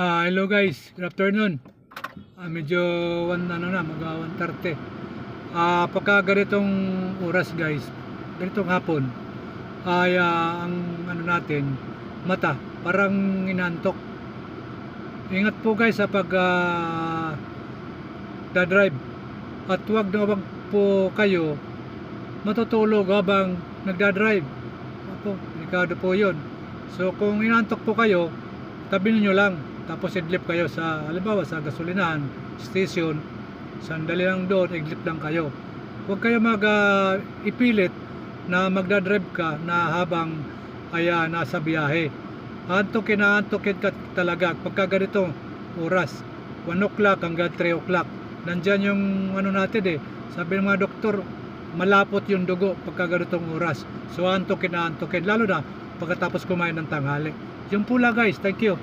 Hello guys, good afternoon. Medyo mag 1:30. Pagka ganitong oras guys, ganitong hapon, ang natin, mata, parang inantok. Ingat po guys sa pag da-drive. At wag po kayo matutulog habang nagda-drive. Opo, delikado po 'yon. So kung inantok po kayo, tabi niyo lang. Tapos idlip kayo sa, halimbawa sa gasolinahan, station, sandali lang doon, idlip lang kayo. Huwag kayo ipilit na magdadrive ka na habang nasa biyahe. Antukin ka talaga pagka ganito oras, 1 o'clock hanggang 3 o'clock. Nandyan yung natin sabi ng mga doktor, malapot yung dugo pagka ganitong oras. So antukin, lalo na pagkatapos kumain ng tanghali. Yung pula guys, thank you.